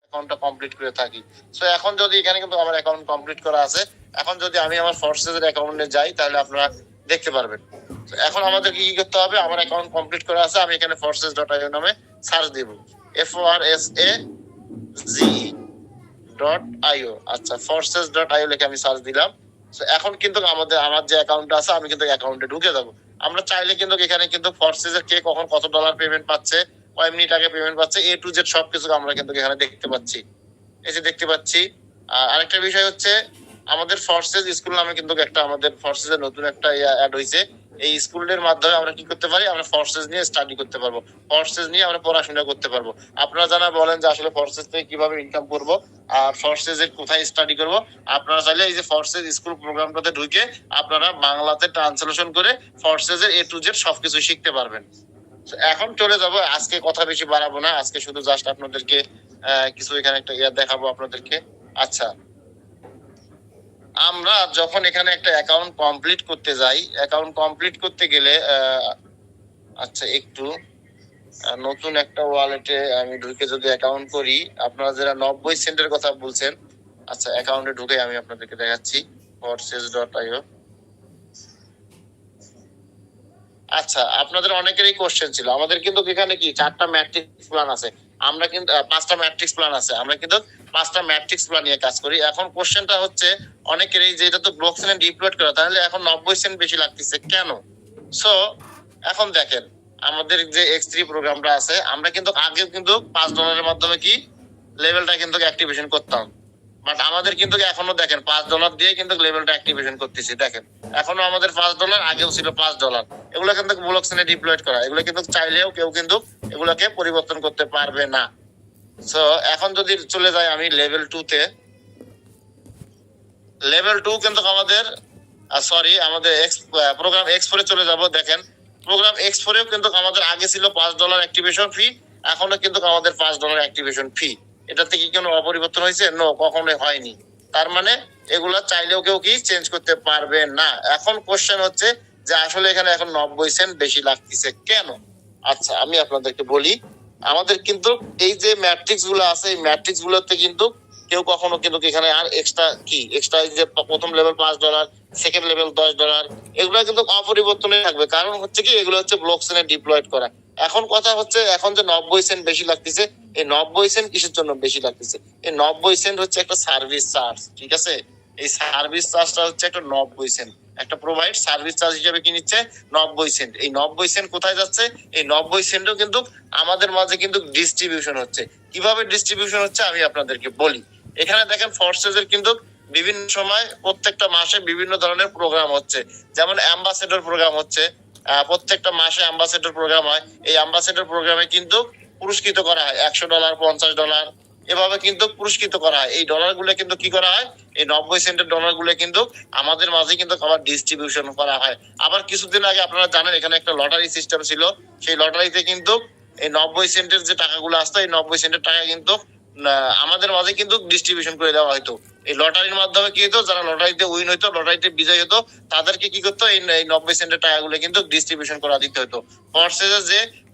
অ্যাকাউন্টটা কমপ্লিট করে থাকি। সো এখন যদি এখানে কিন্তু আমার অ্যাকাউন্ট কমপ্লিট করা আছে, এখন যদি আমি আমার ফোর্সেজের অ্যাকাউন্টে যাই তাহলে আপনারা দেখতে পারবেন। এখন আমাদের কি করতে হবে, আমার অ্যাকাউন্ট কমপ্লিট করা আছে, আমি এখানে forces.io নামে সার্চ দিব, forsaze.io। আচ্ছা, forces.io লিখে আমি সার্চ দিলাম। এখন কিন্তু আমার যে অ্যাকাউন্ট আছে আমি কিন্তু অ্যাকাউন্টে ঢুকে যাব। আমরা চাইলে কিন্তু এখানে কিন্তু ফোর্সেজের কে কখন কত ডলার পেমেন্ট পাচ্ছে, কয় মিনিট আগে পেমেন্ট পাচ্ছে, A to Z সবকিছু আমরা কিন্তু এখানে দেখতে পাচ্ছি। এই যে দেখতে পাচ্ছি। আরেকটা বিষয় হচ্ছে, আমাদের ফোর্সেজ স্কুল নামে কিন্তু একটা আমাদের ফোর্সেজের নতুন একটা অ্যাড হয়েছে। এই স্কুলের মাধ্যমে আমরা কি করতে পারি, আমরা ফোর্সেজ নিয়ে স্টাডি করতে পারবো, ফোর্সেজ নিয়ে আমরা পড়াশোনা করতে পারবো। আপনারা যারা বলেন যে আসলে ফোর্সেজ থেকে কিভাবে ইনকাম করবো আর ফোর্সেজ এর কোথায় স্টাডি করব, আপনারা চাইলে এই যে ফোর্সেজ স্কুল প্রোগ্রামটাতে ঢুকে আপনারা বাংলাতে ট্রান্সলেশন করে ফোর্সেজ এর A to Z সবকিছু শিখতে পারবেন। এখন চলে যাব, আজকে কথা বেশি বাড়াবো না, আজকে শুধু জাস্ট আপনাদেরকে কিছু এখানে একটা দেখাবো আপনাদেরকে। আচ্ছা, আমরা যখন এখানে একটা অ্যাকাউন্ট কমপ্লিট করতে যাই, অ্যাকাউন্ট কমপ্লিট করতে গেলে আচ্ছা একটু নতুন একটা ওয়ালেটে আমি ঢুকে যদি অ্যাকাউন্ট করি, আপনারা যারা 90 সেন্টের কথা বলছেন, আচ্ছা অ্যাকাউন্টে ঢুকে আমি আপনাদেরকে দেখাচ্ছি forces.io। আচ্ছা, আপনাদের অনেকেরই কোশ্চেন ছিল, আমাদের কিন্তু এখানে কি 4টা ম্যাট্রিক্স প্ল্যান আছে, আমরা কিন্তু 5টা ম্যাট্রিক্স প্ল্যান আছে, আমরা কিন্তু 5টা ম্যাট্রিক্স প্ল্যান নিয়ে কাজ করি। এখন কোশ্চেনটা হচ্ছে অনেকেরই যে এটা তো ব্লক চেইনে ডিপ্লয়েড করা, তাহলে এখন 90 সেন্ট বেশি লাগতেছে কেন? সো এখন দেখেন, আমাদের যে X3 প্রোগ্রামটা আছে, আমরা কিন্তু আগে কিন্তু $5 মাধ্যমে কি লেভেলটা কিন্তু অ্যাক্টিভেশন করতাম, বাট আমাদের কিন্তু এখনো দেখেন $5 দিয়ে কিন্তু লেভেলটা অ্যাক্টিভেশন করতেছি। দেখেন এখনো আমাদের $5, আগেও ছিল $5। এগুলো কিন্তু ব্লক চেইনে ডিপ্লয়েড করা, এগুলো কিন্তু চাইলেও কেউ কিন্তু এগুলোকে পরিবর্তন করতে পারবে না। সো এখন যদি চলে যাই আমি লেভেল 2 তে, লেভেল 2 কিন্তু আমাদের সরি আমাদের প্রোগ্রাম X4 চলে যাব। দেখেন প্রোগ্রাম X4 কিন্তু আমাদের আগে ছিল $5 অ্যাক্টিভেশন ফি, এখনো কিন্তু আমাদের $5 অ্যাক্টিভেশন ফি। এটাতে কি কোনো অপরিবর্তন হয়েছে? নো, কখনোই হয়নি। তার মানে এগুলা চাইলেও কেউ কি চেঞ্জ করতে পারবে না। এখন কোশ্চেন হচ্ছে যে আসলে এখানে এখন 90 সেন্ট বেশি লাগতেছে কেন? আচ্ছা আমি আপনাদেরকে বলি, আমাদের কিন্তু এই যে ম্যাট্রিক্স গুলো আছে, এই ম্যাট্রিক্স গুলোতে কিন্তু কেউ কখনো কিন্তু এখানে আর এক্সট্রা যে প্রথম লেভেল $5, সেকেন্ড লেভেল $10, এগুলো কিন্তু অপরিবর্তনে থাকবে। কারণ হচ্ছে কি, এগুলো হচ্ছে ব্লক চেইনে ডিপ্লয়েড করা। এখন কথা হচ্ছে, এখন যে 90 সেন্ট বেশি লাগতেছে, এই 90 সেন্ট কিসের জন্য বেশি লাগতেছে? এই 90 সেন্ট হচ্ছে একটা সার্ভিস চার্জ, ঠিক আছে? এই সার্ভিস চার্জটা হচ্ছে একটা 90 সেন্ট, একটা প্রোভাইড সার্ভিস চার্জ হিসেবে কি নিচ্ছে 90 সেন্ট। এই 90 সেন্ট কোথায় যাচ্ছে? এই 90 সেন্টও কিন্তু আমাদের মাঝে কিন্তু ডিস্ট্রিবিউশন হচ্ছে। কিভাবে ডিস্ট্রিবিউশন হচ্ছে আমি আপনাদেরকে বলি। এখানে দেখেন ফোর্সেজের কিন্তু বিভিন্ন সময় প্রত্যেকটা মাসে বিভিন্ন ধরনের প্রোগ্রাম হচ্ছে, যেমন অ্যাম্বাসেডর প্রোগ্রাম হচ্ছে, প্রত্যেকটা মাসে অ্যাম্বাসেডর প্রোগ্রাম হয়। এই অ্যাম্বাসেডর প্রোগ্রামে কিন্তু পুরস্কৃত করা হয় $100, $50, এভাবে কিন্তু পুরস্কৃত করা হয়। এই ডলার গুলো কিন্তু কি করা হয়, এই 90 সেন্টের ডলার গুলো কিন্তু আমাদের মাঝে কিন্তু আবার ডিস্ট্রিবিউশন করা হয়। আবার কিছুদিন আগে আপনারা জানেন এখানে একটা লটারি সিস্টেম ছিল, সেই লটারিতে কিন্তু এই 90 সেন্টের যে টাকাগুলো আসতো, এই 90 সেন্টের টাকা কিন্তু আমাদের মাঝে কিন্তু ডিস্ট্রিবিউশন করে দেওয়া হয়তো। এই লটারির মাধ্যমে কি হতো, যারা লটারিতে উইন হইতো, লটারিতে বিজয় হতো, তাদেরকে কি করতো, এই 90 সেন্টের টাকাগুলো কিন্তু ডিস্ট্রিবিউশন করা দিতে হতো।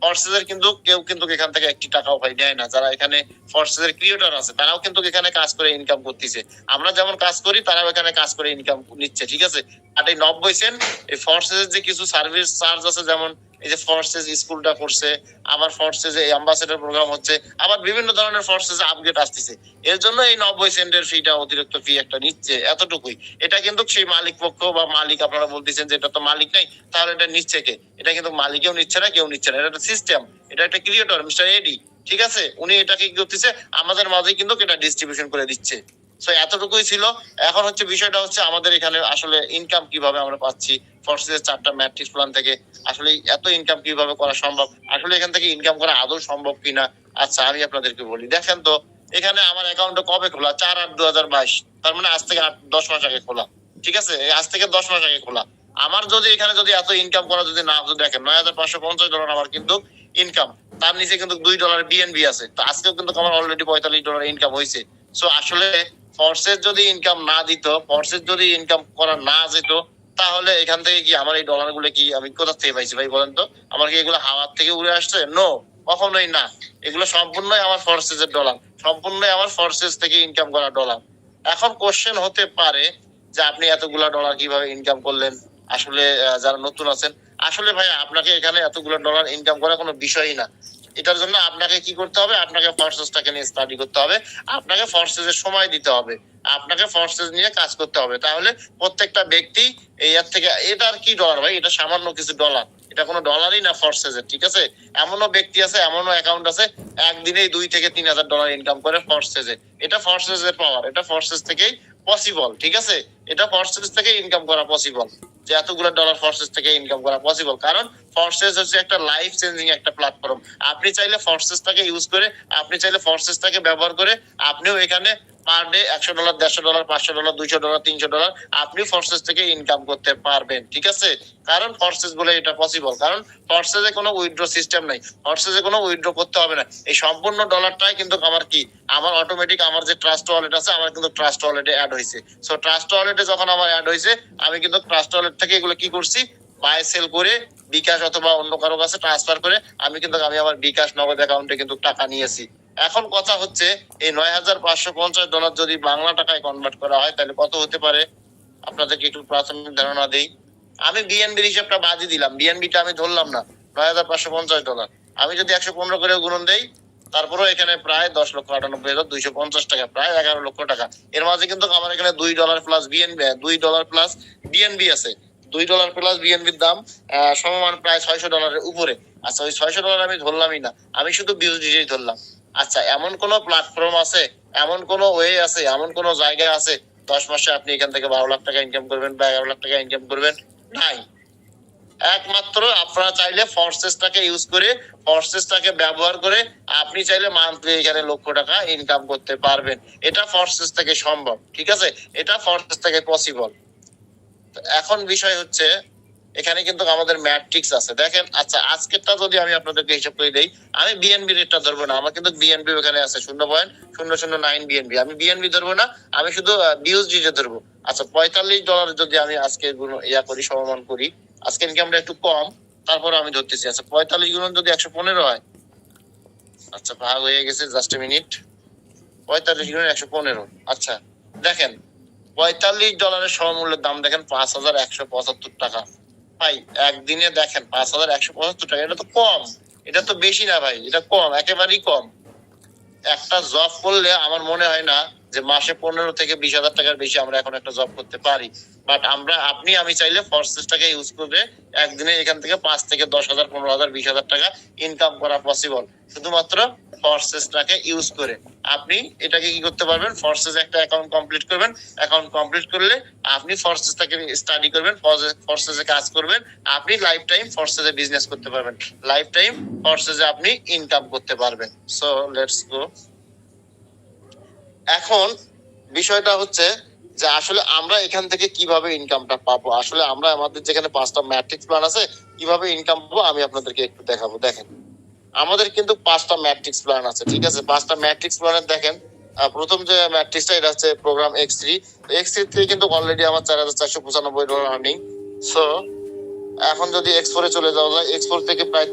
ফোর্সেজের কিন্তু কেউ কিন্তু এখান থেকে 1 টাকাও পাই দেয় না। যারা এখানে ফোর্সেজের ক্রিয়েটর আছে, তারাও কিন্তু এখানে কাজ করে ইনকাম করতেছে। আমরা যেমন কাজ করি, তারাও এখানে কাজ করে ইনকাম নিচ্ছে, ঠিক আছে? আর এই 90 সেন্ট এই ফোর্সেজের যে কিছু সার্ভিস চার্জ আছে, যেমন এই যে ফোর্সেজ স্কুলটা করছে, আবার ফোর্সেজে অ্যাম্বাসেডর প্রোগ্রাম হচ্ছে, আবার বিভিন্ন ধরনের ফোর্সেজে আপডেট আসতেছে, এর জন্য এই 90 সেন্টের ফিটা, অতিরিক্ত ফি একটা নিচ্ছে, এতটুকুই। এটা কিন্তু সেই মালিক পক্ষ বা মালিক, আপনারা বলতেছেন যে এটা তো মালিক নাই, তাহলে এটা নিচ্ছে কে? এটা কিন্তু মালিকেও নিচ্ছে না, কেউ নিচ্ছে না, এটা একটা সিস্টেম, এটা একটা ক্রিয়েটর মিস্টার এডি, ঠিক আছে? উনি এটাকে কি করতেছে, আমাদের মাঝে কিন্তু এটা ডিস্ট্রিবিউশন করে দিচ্ছে। সো এতটুকুই ছিল। এখন হচ্ছে বিষয়টা হচ্ছে আমাদের এখানে আসলে ইনকাম কিভাবে আমরা পাচ্ছি ফোর্সেজের 4টা ম্যাট্রিক্স প্ল্যান থেকে, আসলে এত ইনকাম কিভাবে করা সম্ভব, আসলে এখান থেকে ইনকাম করা আদৌ সম্ভব কিনা। আচ্ছা আমি আপনাদেরকে বলি, দেখেন তো এখানে আমার অ্যাকাউন্টটা কবে খোলা, 4/8/2022, তার মানে আজ থেকে 10 মাস আগে খোলা, ঠিক আছে? আজ থেকে 10 মাস আগে খোলা। আমার যদি এখানে যদি এত ইনকাম করা যদি না, দেখেন $9,550 আমার কিন্তু ইনকাম, তার নিচে কিন্তু $2 বিএনবি আছে। তো আজকেও কিন্তু আমার অলরেডি $45 ইনকাম হয়েছে। সো আসলে ফোর্সেজ যদি ইনকাম না দিত, ফোর্সেজ যদি ইনকাম করা না যেত, তাহলে এখান থেকে কি আমার এই ডলার গুলো কি আমি কোথা থেকে পাইছি ভাই বলেন তো? আমার কি এগুলো হাওয়ার থেকে উড়ে আসছে? নো, কখনোই না। এগুলো সম্পূর্ণই আমার ফোর্সেজের ডলার। সম্পূর্ণই আমার ফোর্সেস থেকে ইনকাম করা ডলার। এখন কোশ্চেন হতে পারে যে আপনি এতগুলা ডলার কিভাবে ইনকাম করলেন? আসলে যারা নতুন আছেন, আসলে ভাই আপনাকে এখানে এতগুলো ডলার ইনকাম করা কোনো বিষয়ই না। এটার জন্য আপনাকে কি করতে হবে? আপনাকে ফোর্সেসটাকে নিয়ে স্টাডি করতে হবে, আপনাকে ফোর্সেসের সময় দিতে হবে, আপনাকে ফোর্সেস নিয়ে কাজ করতে হবে। তাহলে প্রত্যেকটা ব্যক্তি এর থেকে, এটা আর কি ডলার ভাই, এটা সামান্য কিছু ডলার, এটা কোনো ডলারই না ফোর্সেসের, ঠিক আছে? এমনও ব্যক্তি আছে, এমনও অ্যাকাউন্ট আছে একদিনেই 2 থেকে 3,000 ডলার ইনকাম করে ফোর্সেসে। এটা ফোর্সেসের পাওয়ার, এটা ফোর্সেস থেকেই পসিবল, ঠিক আছে? এটা ফোর্সেস থেকে ইনকাম করা পসিবল, যে এতগুলো ডলার ফোর্সেস থেকে ইনকাম করা পসিবল। কারণ ফোর্সেস হচ্ছে একটা লাইফ চেঞ্জিং একটা প্ল্যাটফর্ম। আপনি চাইলে ফোর্সেসটাকে ইউজ করে, আপনি চাইলে ফোর্সেসটাকে ব্যবহার করে আপনিও এখানে পার ডে $100, $150, $500, $200, $300 আপনি ফোর্সেস থেকে ইনকাম করতে পারবেন, ঠিক আছে? কারণ ফোর্সেস বলে এটা পসিবল, কারণ ফোর্সেসে কোনো উইথড্র সিস্টেম নাই, ফোর্সেসে কোনো উইথড্র করতে হবে না। এই সম্পূর্ণ ডলারটাই কিন্তু আমার কি, আমার অটোমেটিক আমার যে ট্রাস্ট ওয়ালেট আছে, আমার কিন্তু ট্রাস্ট ওয়ালেটে অ্যাড হয়েছে। সো ট্রাস্ট ওয়ালেটে যখন আমার অ্যাড হয়েছে, আমি কিন্তু ট্রাস্ট ওয়ালেট থেকে এগুলো কি করছি, বাই সেল করে বিকাশ অথবা অন্য কারো কাছে ট্রান্সফার করে আমি আমার বিকাশ নগদ অ্যাকাউন্টে কিন্তু টাকা নিয়েছি। এখন কথা হচ্ছে, এই $9,550 যদি বাংলা টাকায় কনভার্ট করা হয় তাহলে কত হতে পারে? আপনাদেরকে একটু প্রাথমিক ধারণা দেই। আমি বিএনবির হিসাবটা বাদই দিলাম, বিএনবিটা আমি ধরলাম না। $9,550 আমি যদি 115 করে গুণন দেই, তারপরেও এখানে প্রায় 10,98,250 টাকা, প্রায় 11 লক্ষ টাকা। এর মাঝে কিন্তু আমার এখানে $2 প্লাস বিএনবি, $2 প্লাস বিএনবি আছে। $2 প্লাস বিএনবির দাম সমমান প্রায় $600 উপরে। আচ্ছা, ওই $600 আমি ধরলামই না, আমি শুধু বিউজিটাই ধরলাম। আচ্ছা, এমন কোন প্ল্যাটফর্ম আছে, এমন কোন ওয়ে আছে, এমন কোন জায়গা আছে 10 মাসে আপনি এখান থেকে 12 লাখ টাকা ইনকাম করবেন বা 11 লাখ টাকা ইনকাম করবেন? নাই। একমাত্র আপনারা চাইলে ফোর্সেসটাকে ইউজ করে, ফোর্সেসটাকে ব্যবহার করে আপনি চাইলে মান্থলি এখানে লক্ষ টাকা ইনকাম করতে পারবেন। এটা ফোর্সেস থেকে সম্ভব, ঠিক আছে? এটা ফোর্সেস থেকে পসিবল। এখন বিষয় হচ্ছে, এখানে কিন্তু আমাদের ম্যাট্রিক্স আছে, দেখেন। আচ্ছা, আজকেরটা যদি আমি আপনাদেরকে হিসাব করে দেই, আমি বিএনবি রেটটা ধরবো না, আমার কিন্তু বিএনবি ওখানে আছে 0.009 বিএনবি, আমি বিএনবি ধরবো না, আমি শুধু বিউএসডি ধরবো। আচ্ছা, $45 যদি আমি আজকে করি, সমমান করি, আজকে ইনকামটা একটু কম, তারপরে আমি ধরতেছি। আচ্ছা, 45 গুণন যদি 115 হয়, আচ্ছা ভাগ হয়ে গেছে, জাস্ট এ মিনিট, 45 গুণন 115। আচ্ছা দেখেন, $45 সমমূল্যের দাম দেখেন 5,175 টাকা। ভাই একদিনে দেখেন 5,175 টাকা, এটা তো কম, এটা তো বেশি না ভাই, এটা কম, একেবারেই কম। একটা জব করলে আমার মনে হয় না যে মাসে 15 থেকে 20,000 টাকার বেশি আমরা এখন একটা জব করতে পারি। বাট আমি চাইলে ফোর্সেসটাকে ইউজ করে একদিনে এখান থেকে 5 থেকে 10,000, 15,000, 20,000 টাকা ইনকাম করা পসিবল, শুধুমাত্র ফোর্সেসটাকে ইউজ করে। আপনি এটাকে কি করতে পারবেন? ফোর্সেস একটা অ্যাকাউন্ট কমপ্লিট করবেন, অ্যাকাউন্ট কমপ্লিট করলে আপনি ফোর্সেসটাকে স্টাডি করবেন, ফোর্সেসে কাজ করবেন, আপনি লাইফ টাইম ফোর্সেসে বিজনেস করতে পারবেন, লাইফ টাইম ফোর্সেসে আপনি ইনকাম করতে পারবেন। So let's go. এখন বিষয়টা হচ্ছে যে আসলে আমরা এখান থেকে কিভাবে ইনকামটা পাবো, আসলে আমরা আমাদের যেখানে 5টা ম্যাট্রিক্স প্ল্যান আছে, কিভাবে ইনকাম পাবো আমি আপনাদেরকে একটু দেখাবো। দেখেন, আমাদের কিন্তু 5টা ম্যাট্রিক্স প্ল্যান আছে, ঠিক আছে? 5টা ম্যাট্রিক্স প্ল্যানের দেখেন, প্রথম যে ম্যাট্রিক্সটা, এটা হচ্ছে প্রোগ্রাম X3। X3 থেকে কিন্তু অলরেডি আমার $4,495 আর্নিং। সো এখন যদি X4 চলে যাওয়া যায়, X4 থেকে প্রায়